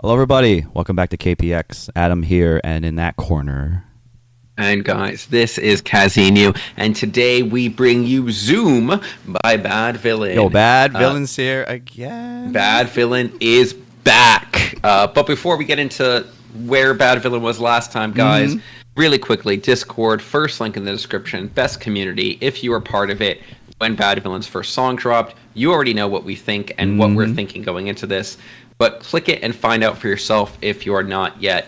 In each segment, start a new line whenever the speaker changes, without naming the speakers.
Hello, everybody. Welcome back to KPX. Adam here, and in that corner.
And guys, this is Kazinu, and today we bring you Zoom by Bad Villain.
Yo, Bad Villain's here again.
Bad Villain is back. But before we get into where Bad Villain was last time, guys, really quickly, Discord, first link in the description, best community. If you are part of it, when Bad Villain's first song dropped, you already know what we think and what we're thinking going into this. But click it and find out for yourself if you are not yet.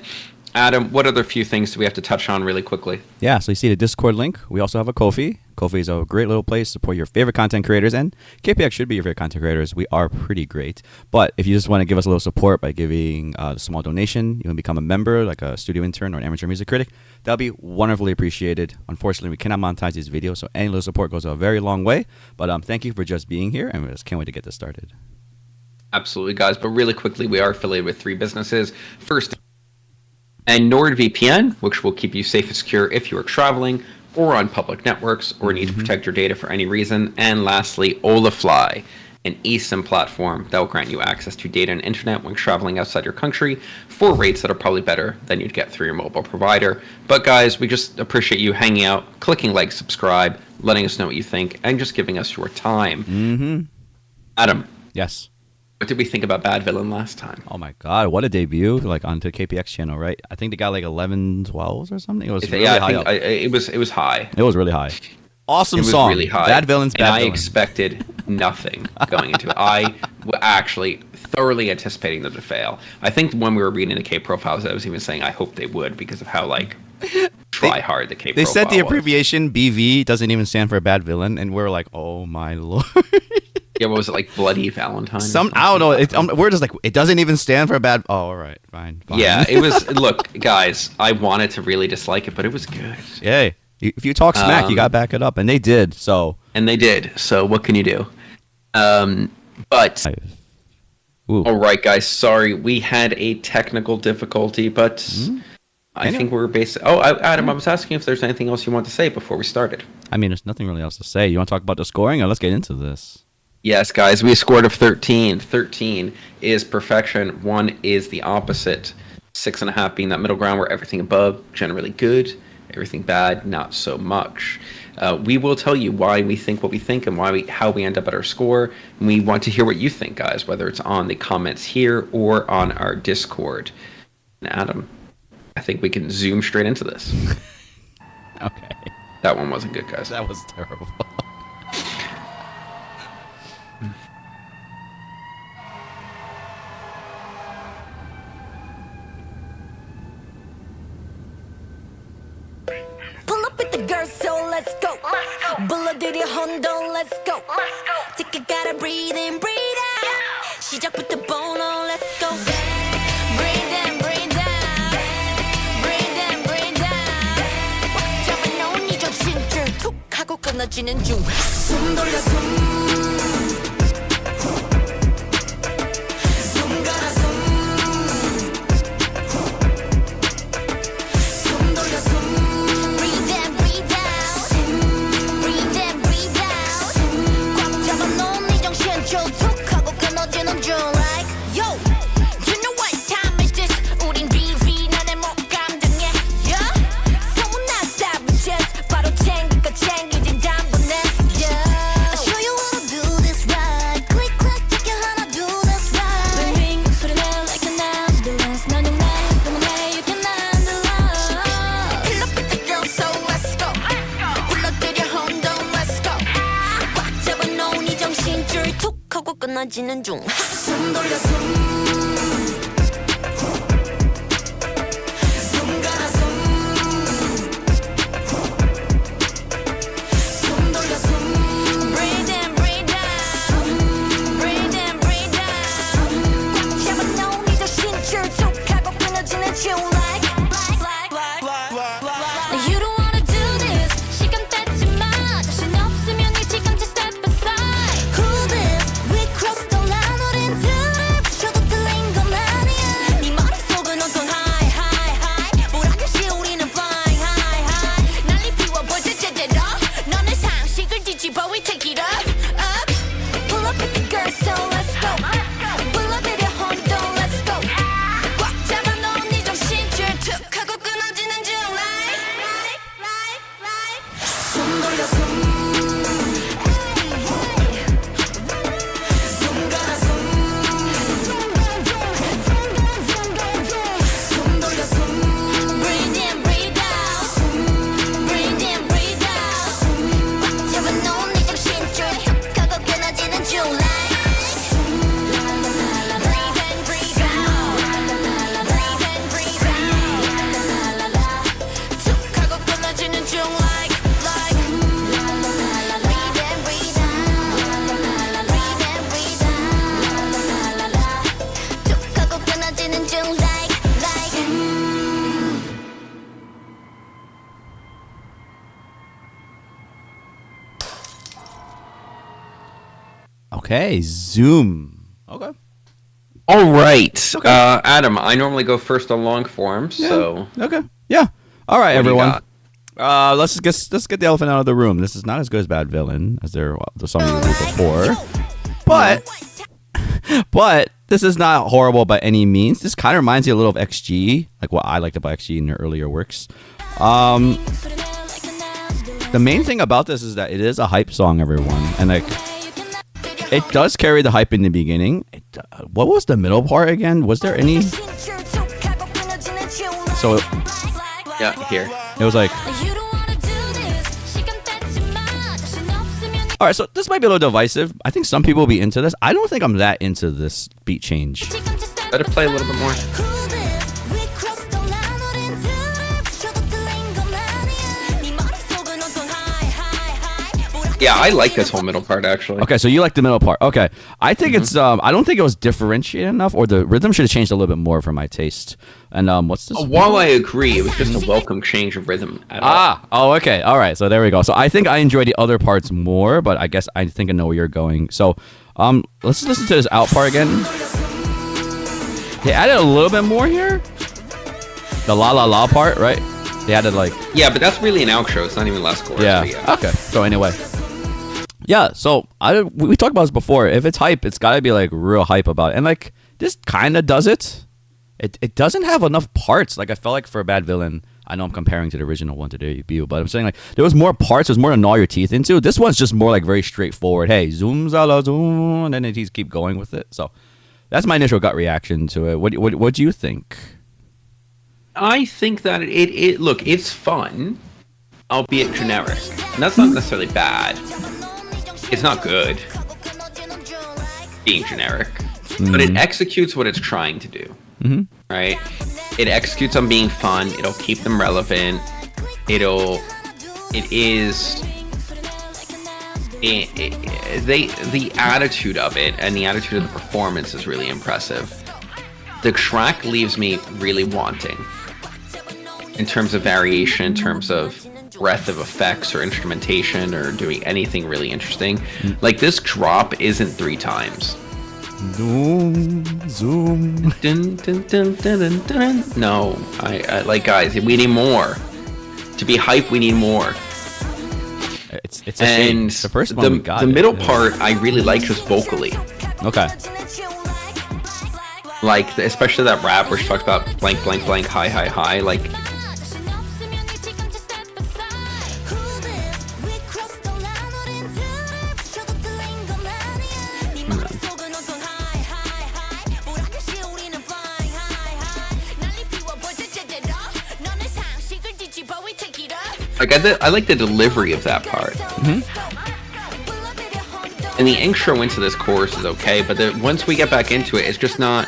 Adam, what other few things do we have to touch on really quickly?
Yeah, so you see the Discord link. We also have a Ko-fi. Ko-fi is a great little place to support your favorite content creators, and KPX should be your favorite content creators. We are pretty great. But if you just want to give us a little support by giving a small donation, you can become a member, like a studio intern or an amateur music critic. That would be wonderfully appreciated. Unfortunately, we cannot monetize these videos, so any little support goes a very long way. But thank you for just being here, and we just can't wait to get this started.
Absolutely, guys. But really quickly, we are affiliated with 3 businesses. First, and NordVPN, which will keep you safe and secure if you are traveling or on public networks or need to protect your data for any reason. And lastly, Olafly, an eSIM platform that will grant you access to data and internet when traveling outside your country for rates that are probably better than you'd get through your mobile provider. But guys, we just appreciate you hanging out, clicking like, subscribe, letting us know what you think, and just giving us your time. Adam.
Yes.
What did we think about Bad Villain last time?
Oh my God, what a debut! Like onto the KPX channel, right? I think they got like 11, 12s or something. It was really high up.
It was high.
It was really high. Awesome
it was
song.
Really high.
Bad Villain's Bad Villain.
I expected nothing going into it. I actually thoroughly anticipating them to fail. I think when we were reading the K profiles, I was even saying I hope they would because of how try hard the K.
They said the abbreviation BV doesn't even stand for Bad Villain, and we're like, oh my lord.
Yeah, what was it, like Bloody Valentine?
I don't know. We're just like, it doesn't even stand for a bad. Oh, all right, fine.
Yeah, it was. Look, guys, I wanted to really dislike it, but it was good.
Yay! If you talk smack, you gotta back it up, and they did. So.
And they did. So what can you do? But. All right, guys. Sorry, we had a technical difficulty, but I think we're basically. Oh, Adam, I was asking if there's anything else you want to say before we started.
I mean, there's nothing really else to say. You want to talk about the scoring, or let's get into this.
Yes, guys, we scored of 13. 13 is perfection. 1 is the opposite. 6.5 being that middle ground where everything above, generally good. Everything bad, not so much. We will tell you why we think what we think and how we end up at our score. And we want to hear what you think, guys, whether it's on the comments here or on our Discord. And Adam, I think we can zoom straight into this.
Okay.
That one wasn't good, guys.
That was terrible.
Let's go. 불러들여 혼돈. Let's go. Take a gotta breathe in, breathe out. 시작부터 bono. Let's go. Breathe in, breathe out. Breathe in, breathe out. 꽉 잡아놓은 이 정신줄 툭 하고 끊어지는 중. 숨 돌려 숨. 끊어지는 중. 숨 돌려 숨. Who this? We crossed the line, 우린 둘을 붙여도
Okay, Zoom. Okay.
All right, Adam. I normally go first on long form, so
Okay. Yeah. All right,
What do you
everyone. Let's get the elephant out of the room. This is not as good as Bad Villain as the song we reviewed before, but this is not horrible by any means. This kind of reminds me a little of XG, like what I liked about XG in their earlier works. The main thing about this is that it is a hype song, everyone, and like it does carry the hype in the beginning. What was the middle part again? Was there any? So
yeah, here.
it was like. All right, so this might be a little divisive. I think some people will be into this. I don't think I'm that into this beat change.
Let it play a little bit more. Yeah, I like this whole middle part actually.
Okay, so you like the middle part. Okay, I think it's. I don't think it was differentiated enough, or the rhythm should have changed a little bit more for my taste. And what's this?
While I agree, it was just a welcome change of rhythm. At all.
Oh, okay, all right. So there we go. So I think I enjoy the other parts more, but I guess I think I know where you're going. So, let's listen to this out part again. They added a little bit more here. The la la la part, right? They added like.
Yeah, but that's really an outro. It's not even last chorus.
Yeah.
But yeah.
Okay. So anyway. Yeah, so we talked about this before. If it's hype, it's got to be like real hype about it. And like this kind of does it. It doesn't have enough parts. Like I felt like for Bad Villain, I know I'm comparing to the original one to the debut, but I'm saying like there was more parts. There's more to gnaw your teeth into. This one's just more like very straightforward. Hey, zoom, zala, zoom, and then they just keep going with it. So that's my initial gut reaction to it. What do you think?
I think that it look, it's fun, albeit generic. And that's not necessarily bad. It's not good being generic, but it executes what it's trying to do. Right? It executes on being fun. It'll keep them relevant. The attitude of it and the attitude of the performance is really impressive. The track leaves me really wanting in terms of variation, in terms of breadth of effects or instrumentation or doing anything really interesting. Like this drop isn't 3 times.
Zoom, zoom.
Dun, dun, dun, dun, dun, dun. No, I like guys. We need more. To be hype, we need more.
It's a shame. The first one we got.
The middle part I really like just vocally.
Okay.
Like especially that rap where she talks about blank blank blank high high high. Like. Like I like the delivery of that part. And the intro into this chorus is okay, but once we get back into it, it's just not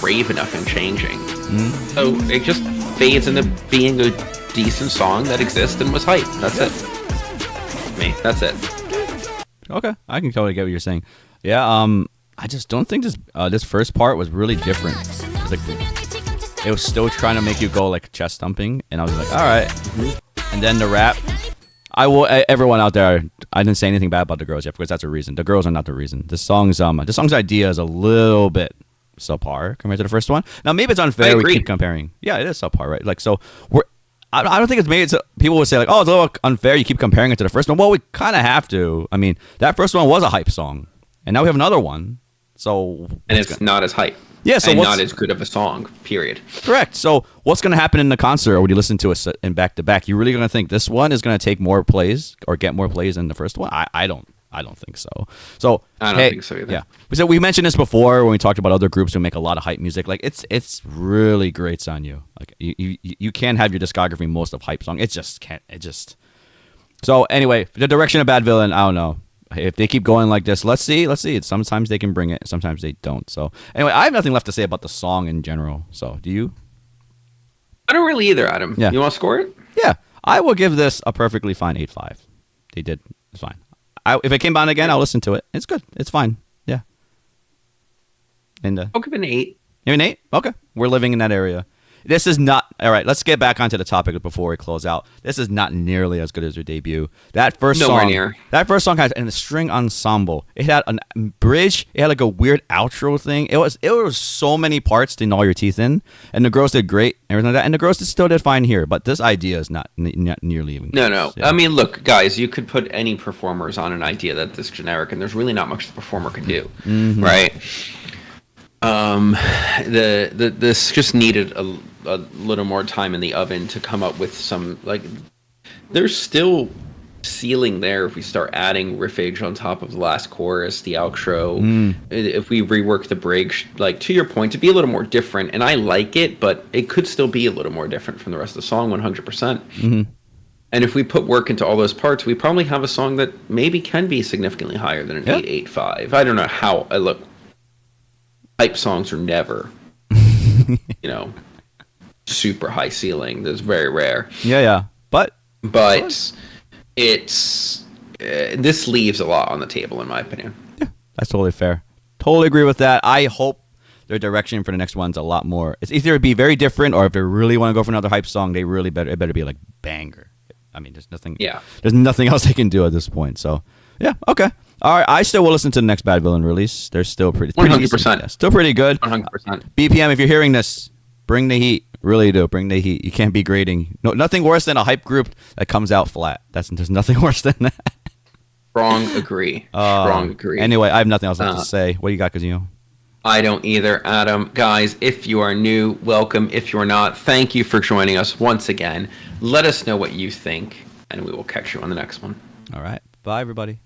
brave enough in changing. So it just fades into being a decent song that exists and was hype. That's it. That's it.
Okay, I can totally get what you're saying. Yeah, I just don't think this first part was really different. It's like it was still trying to make you go like chest thumping, and I was like, all right. And then the rap. Everyone out there, I didn't say anything bad about the girls yet because that's a reason. The girls are not the reason. The song's idea is a little bit subpar compared to the first one. Now maybe it's unfair we keep comparing. Yeah, it is subpar, right? Like so I don't think it's made it so people would say like, oh, it's a little unfair you keep comparing it to the first one. Well, we kind of have to. I mean, that first one was a hype song, and now we have another one. So
and it's not as hype.
Yeah, so
and not as good of a song, period.
Correct. So what's going to happen in the concert or when you listen to it in back to back? You're really going to think this one is going to take more plays or get more plays than the first one? I don't think so. So
I don't think so either.
Yeah. So we mentioned this before when we talked about other groups who make a lot of hype music. Like it's really great on you. Like you can't have your discography most of hype song. It just can't. So anyway, the direction of Bad Villain, I don't know. If they keep going like this, let's see. Sometimes they can bring it, sometimes they don't. So anyway, I have nothing left to say about the song in general. So do you?
I don't really either, Adam.
Yeah.
You want to score it?
Yeah, I will give this a perfectly fine 8.5. They did. It's fine. If it came on again, I'll listen to it. It's good. It's fine. Yeah. And
I'll give it an 8.
You're an 8? Okay. We're living in that area. This is not all right. Let's get back onto the topic before we close out. This is not nearly as good as their debut. That first
Nowhere
song,
near.
That first song had a string ensemble. It had a bridge. It had like a weird outro thing. It was so many parts to gnaw your teeth in. And the girls did great, everything like that. And the girls still did fine here. But this idea is not nearly even.
No,
close.
no.
Yeah.
I mean, look, guys, you could put any performers on an idea that's this generic, and there's really not much the performer can do, right? This just needed a little more time in the oven to come up with some, like, there's still ceiling there if we start adding riffage on top of the last chorus, the outro. If we rework the bridge, like, to your point, to be a little more different, and I like it, but it could still be a little more different from the rest of the song 100%. And if we put work into all those parts, we probably have a song that maybe can be significantly higher than an 885. I don't know how I look. Hype songs are never, super high ceiling. That's very rare.
Yeah. But
it's this leaves a lot on the table, in my opinion.
Yeah, that's totally fair. Totally agree with that. I hope their direction for the next one's a lot more. It's either be very different, or if they really want to go for another hype song, it better be like banger. I mean, there's nothing. Yeah. There's nothing else they can do at this point. So, yeah, okay. All right, I still will listen to the next Bad Villain release. They're still pretty
100%.
Yeah, still pretty good.
100%.
BPM, if you're hearing this, bring the heat. Really do. Bring the heat. You can't be grading. No, nothing worse than a hype group that comes out flat. There's nothing worse than that.
Strong agree. Strong agree.
Anyway, I have nothing else left to say. What do you got, Kazino?
I don't either, Adam. Guys, if you are new, welcome. If you're not, thank you for joining us once again. Let us know what you think, and we will catch you on the next one.
All right. Bye, everybody.